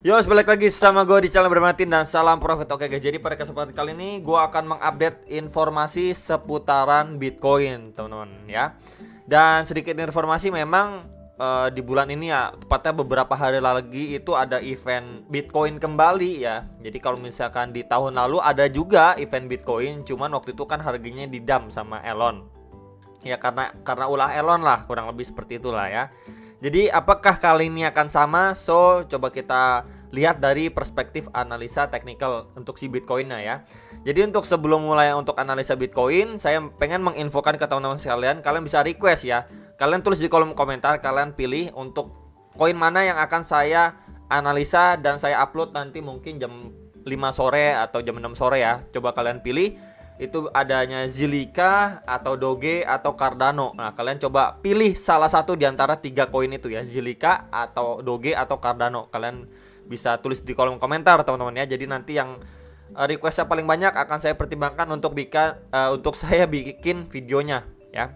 Yo, balik lagi sama gue di channel Bermatin dan salam profit. Oke guys, jadi pada kesempatan kali ini gue akan mengupdate informasi seputaran Bitcoin, teman-teman ya. Dan sedikit informasi memang di bulan ini ya, tepatnya beberapa hari lagi itu ada event Bitcoin kembali ya. Jadi kalau misalkan di tahun lalu ada juga event Bitcoin, cuman waktu itu kan harganya didam sama Elon. Ya karena ulah Elon lah, kurang lebih seperti itulah ya. Jadi apakah kali ini akan sama? So coba kita lihat dari perspektif analisa teknikal untuk si Bitcoinnya ya. Jadi untuk sebelum mulai untuk analisa Bitcoin, saya pengen menginfokan ke teman-teman sekalian, kalian bisa request ya. Kalian tulis di kolom komentar, kalian pilih untuk koin mana yang akan saya analisa dan saya upload nanti mungkin jam 5 sore atau jam 6 sore ya. Coba kalian pilih. Itu adanya Zilliqa atau Doge atau Cardano. Nah, kalian coba pilih salah satu di antara 3 koin itu ya, Zilliqa atau Doge atau Cardano. Kalian bisa tulis di kolom komentar teman-teman ya. Jadi nanti yang requestnya paling banyak akan saya pertimbangkan untuk saya bikin videonya ya.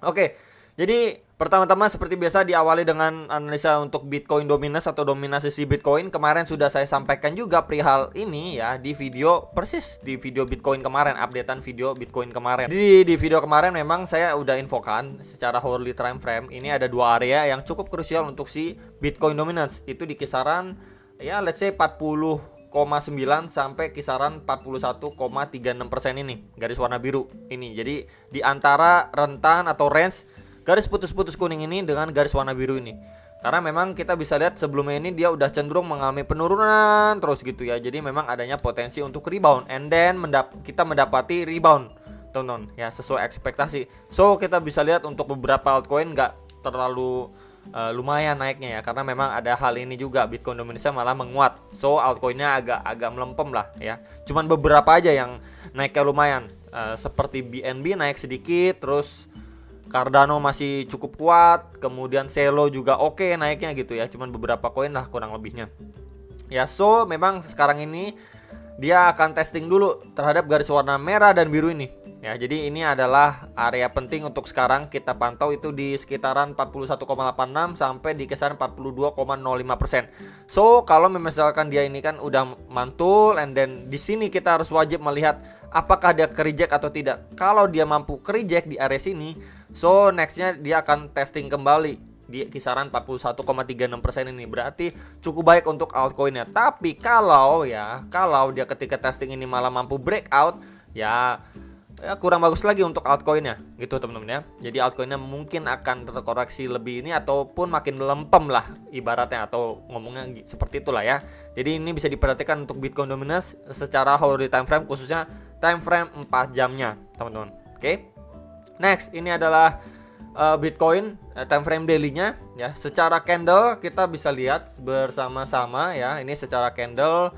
Oke. Jadi pertama-tama seperti biasa diawali dengan analisa untuk Bitcoin dominance atau dominasi si Bitcoin. Kemarin sudah saya sampaikan juga perihal ini ya di video persis di video Bitcoin kemarin, updatean video Bitcoin kemarin. Di video kemarin memang saya udah infokan secara hourly time frame ini ada 2 area yang cukup krusial untuk si Bitcoin dominance. Itu di kisaran ya let's say 40,9 sampai kisaran 41,36% ini, garis warna biru ini. Jadi di antara rentan atau range garis putus-putus kuning ini dengan garis warna biru ini. Karena memang kita bisa lihat sebelumnya ini dia udah cenderung mengalami penurunan terus gitu ya. Jadi memang adanya potensi untuk rebound, and then kita mendapati rebound, teman-teman ya, sesuai ekspektasi. So kita bisa lihat untuk beberapa altcoin nggak terlalu lumayan naiknya ya, karena memang ada hal ini juga, Bitcoin Indonesia malah menguat. So altcoinnya agak melempem lah ya. Cuman beberapa aja yang naiknya lumayan, seperti BNB naik sedikit, terus Cardano masih cukup kuat, kemudian Celo juga oke naiknya gitu ya. Cuman beberapa koin lah kurang lebihnya. Ya, so memang sekarang ini dia akan testing dulu terhadap garis warna merah dan biru ini. Ya, jadi ini adalah area penting untuk sekarang kita pantau itu di sekitaran 41,86 sampai di kisaran 42,05%. So, kalau misalkan dia ini kan udah mantul, and then di sini kita harus wajib melihat apakah dia ke-reject atau tidak. Kalau dia mampu ke-reject di area sini, so nextnya dia akan testing kembali di kisaran 41,36% ini. Berarti cukup baik untuk altcoinnya. Tapi kalau dia ketika testing ini malah mampu breakout, ya kurang bagus lagi untuk altcoinnya gitu teman-teman ya. Jadi altcoinnya mungkin akan terkoreksi lebih ini ataupun makin melempem lah ibaratnya, atau ngomongnya seperti itulah ya. Jadi ini bisa diperhatikan untuk Bitcoin dominance secara hourly time frame, khususnya time frame 4 jamnya teman-teman. Oke. Next, ini adalah Bitcoin time frame daily-nya ya. Secara candle kita bisa lihat bersama-sama ya. Ini secara candle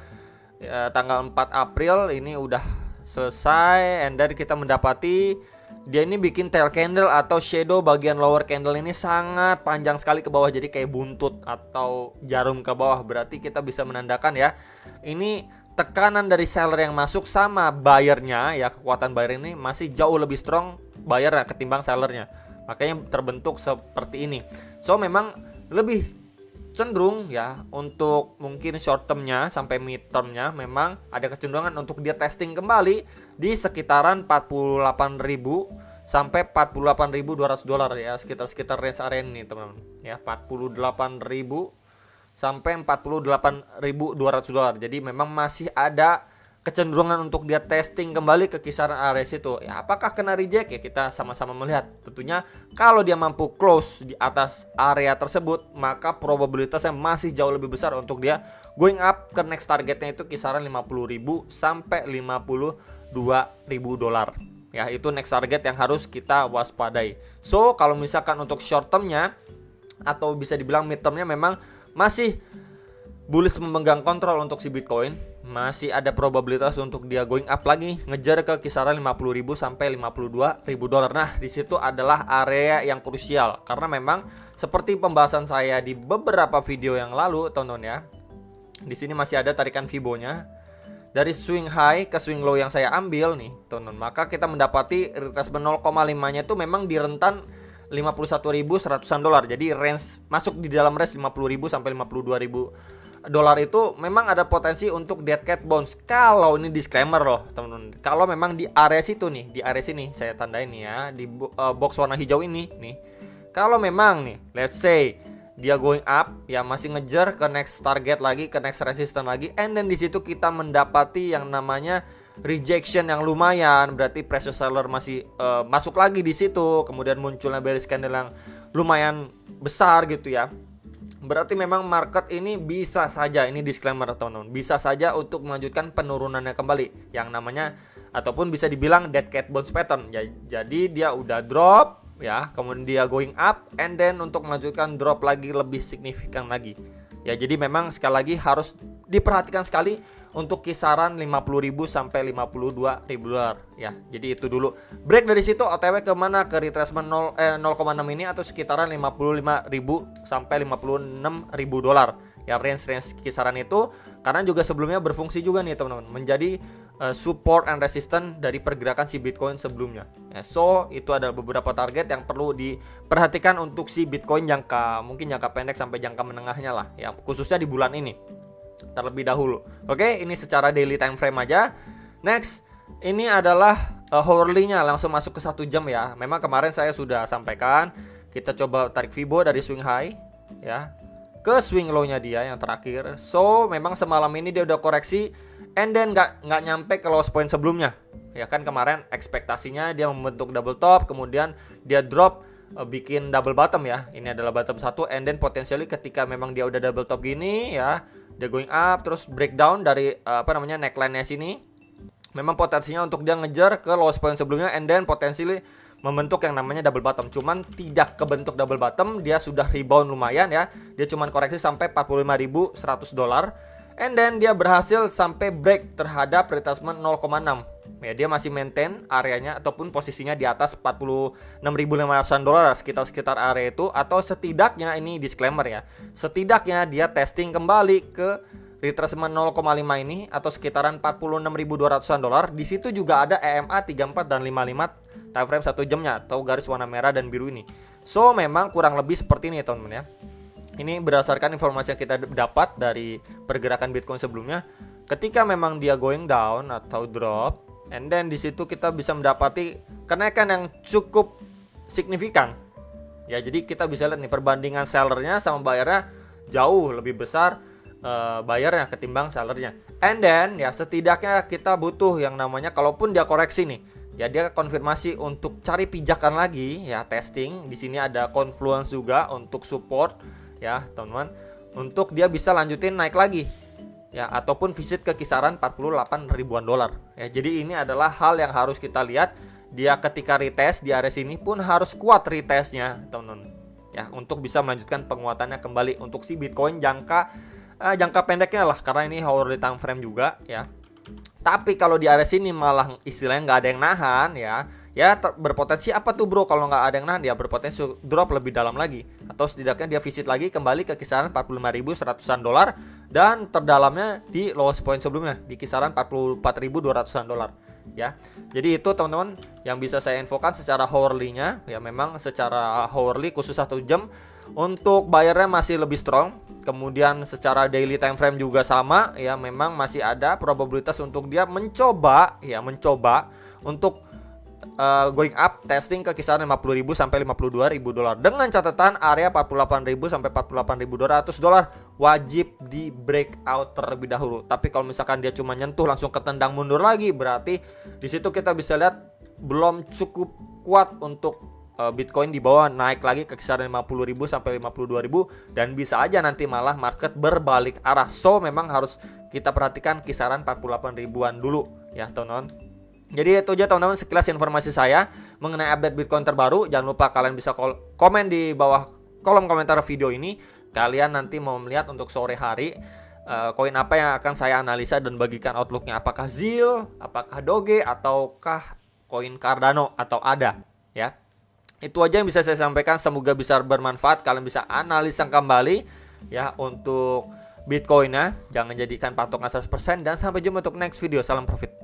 tanggal 4 April ini udah selesai, and then kita mendapati dia ini bikin tail candle atau shadow bagian lower candle ini sangat panjang sekali ke bawah, jadi kayak buntut atau jarum ke bawah. Berarti kita bisa menandakan ya, ini tekanan dari seller yang masuk sama buyernya ya, kekuatan buyer ini masih jauh lebih strong buyer ketimbang sellernya. Makanya terbentuk seperti ini. So memang lebih cenderung ya untuk mungkin short termnya sampai mid termnya memang ada kecenderungan untuk dia testing kembali di sekitaran 48.000 sampai 48.200 dolar ya, sekitar range area ini teman-teman ya, 48.000 sampai 48.200 dolar. Jadi memang masih ada kecenderungan untuk dia testing kembali ke kisaran area situ. Ya, apakah kena reject ya, kita sama-sama melihat. Tentunya kalau dia mampu close di atas area tersebut, maka probabilitasnya masih jauh lebih besar untuk dia going up ke next targetnya itu kisaran 50.000 sampai 52.000 dolar. Ya, itu next target yang harus kita waspadai. So, kalau misalkan untuk short termnya atau bisa dibilang mid termnya memang masih bullish memegang kontrol untuk si Bitcoin, masih ada probabilitas untuk dia going up lagi, ngejar ke kisaran 50.000 sampai 52.000 dolar. Nah, di situ adalah area yang krusial karena memang seperti pembahasan saya di beberapa video yang lalu, teman-teman ya. Di sini masih ada tarikan Fibo-nya dari swing high ke swing low yang saya ambil nih, teman-teman. Maka kita mendapati retracement 0,5-nya itu memang di rentan 51.100-an dolar. Jadi range masuk di dalam range 50.000 sampai 52.000 dolar itu memang ada potensi untuk dead cat bounce. Kalau ini disclaimer loh teman-teman, kalau memang di area situ nih, di area sini saya tandain nih ya, di box warna hijau ini nih, kalau memang nih let's say dia going up ya, masih ngejar ke next target lagi, ke next resistance lagi, and then di situ kita mendapati yang namanya rejection yang lumayan, berarti pressure seller masih masuk lagi di situ, kemudian munculnya bearish candle yang lumayan besar gitu ya. Berarti memang market ini bisa saja, ini disclaimer teman-teman, bisa saja untuk melanjutkan penurunannya kembali yang namanya, ataupun bisa dibilang dead cat bounce pattern ya. Jadi dia udah drop ya, kemudian dia going up, and then untuk melanjutkan drop lagi lebih signifikan lagi ya. Jadi memang sekali lagi harus diperhatikan sekali untuk kisaran 50.000 sampai 52.000 dolar ya. Jadi itu dulu. Break dari situ OTW kemana? Ke retracement 0,6 ini atau sekitaran 55.000 sampai 56.000 dolar ya, range kisaran itu. Karena juga sebelumnya berfungsi juga nih teman-teman, menjadi support and resistance dari pergerakan si Bitcoin sebelumnya ya. So itu adalah beberapa target yang perlu diperhatikan untuk si Bitcoin mungkin jangka pendek sampai jangka menengahnya lah ya, khususnya di bulan ini terlebih dahulu. Oke, ini secara daily time frame aja. Next, ini adalah hourly-nya, langsung masuk ke 1 jam ya. Memang kemarin saya sudah sampaikan, kita coba tarik Fibo dari swing high ya ke swing low-nya dia yang terakhir. So memang semalam ini dia udah koreksi, and then nggak nyampe ke loss point sebelumnya ya kan. Kemarin ekspektasinya dia membentuk double top, kemudian dia drop, bikin double bottom ya. Ini adalah bottom 1, and then potentially ketika memang dia udah double top gini ya, dia going up terus breakdown dari neckline-nya sini, memang potensinya untuk dia ngejar ke loss point sebelumnya, and then potentially membentuk yang namanya double bottom. Cuman tidak kebentuk double bottom, dia sudah rebound lumayan ya. Dia cuman koreksi sampai 45.100 dolar, and then dia berhasil sampai break terhadap retracement 0,6 ya. Dia masih maintain areanya ataupun posisinya di atas 46.500 dolar, sekitar area itu. Atau setidaknya, ini disclaimer ya, setidaknya dia testing kembali ke retracement 0,5 ini atau sekitaran 46.200 dolar. Di situ juga ada EMA 34 dan 55 time frame 1 jamnya atau garis warna merah dan biru ini. So memang kurang lebih seperti ini ya teman-teman ya. Ini berdasarkan informasi yang kita dapat dari pergerakan Bitcoin sebelumnya. Ketika memang dia going down atau drop, and then di situ kita bisa mendapati kenaikan yang cukup signifikan ya. Jadi kita bisa lihat nih, perbandingan sellernya sama bayarnya jauh lebih besar bayarnya ketimbang sellernya. And then ya setidaknya kita butuh yang namanya, kalaupun dia koreksi nih ya, dia konfirmasi untuk cari pijakan lagi ya, testing. Di sini ada confluence juga untuk support ya teman-teman, untuk dia bisa lanjutin naik lagi ya, ataupun visit ke kisaran 48 ribuan dolar ya. Jadi ini adalah hal yang harus kita lihat. Dia ketika retest di area sini pun harus kuat retestnya teman-teman ya, untuk bisa melanjutkan penguatannya kembali untuk si Bitcoin jangka pendeknya lah, karena ini hourly time frame juga ya. Tapi kalau di area sini malah istilahnya nggak ada yang nahan ya, berpotensi apa tuh bro? Kalau nggak ada yang nahan, dia berpotensi drop lebih dalam lagi, atau setidaknya dia visit lagi kembali ke kisaran 45.100-an dolar, dan terdalamnya di lowest point sebelumnya di kisaran 44.200-an dolar ya. Jadi itu teman-teman yang bisa saya infokan secara hourly-nya ya. Memang secara hourly khusus 1 jam untuk bayarnya masih lebih strong. Kemudian secara daily time frame juga sama ya, memang masih ada probabilitas untuk dia mencoba untuk going up, testing ke kisaran 50.000 sampai 52.000 dolar, dengan catatan area 48.000 sampai 48.200 dolar wajib di breakout terlebih dahulu. Tapi kalau misalkan dia cuma nyentuh langsung ketendang mundur lagi, berarti di situ kita bisa lihat belum cukup kuat untuk Bitcoin di bawah naik lagi ke kisaran 50.000 sampai 52.000, dan bisa aja nanti malah market berbalik arah. So memang harus kita perhatikan kisaran 48 ribuan dulu ya teman-teman. Jadi itu aja teman-teman sekilas informasi saya mengenai update Bitcoin terbaru. Jangan lupa kalian bisa komen di bawah kolom komentar video ini, kalian nanti mau melihat untuk sore hari koin apa yang akan saya analisa dan bagikan outlooknya. Apakah ZIL, apakah Doge, ataukah koin Cardano atau ADA ya. Itu aja yang bisa saya sampaikan, semoga bisa bermanfaat. Kalian bisa analisa kembali ya untuk Bitcoinnya. Jangan jadikan patokan 100%, dan sampai jumpa untuk next video. Salam profit.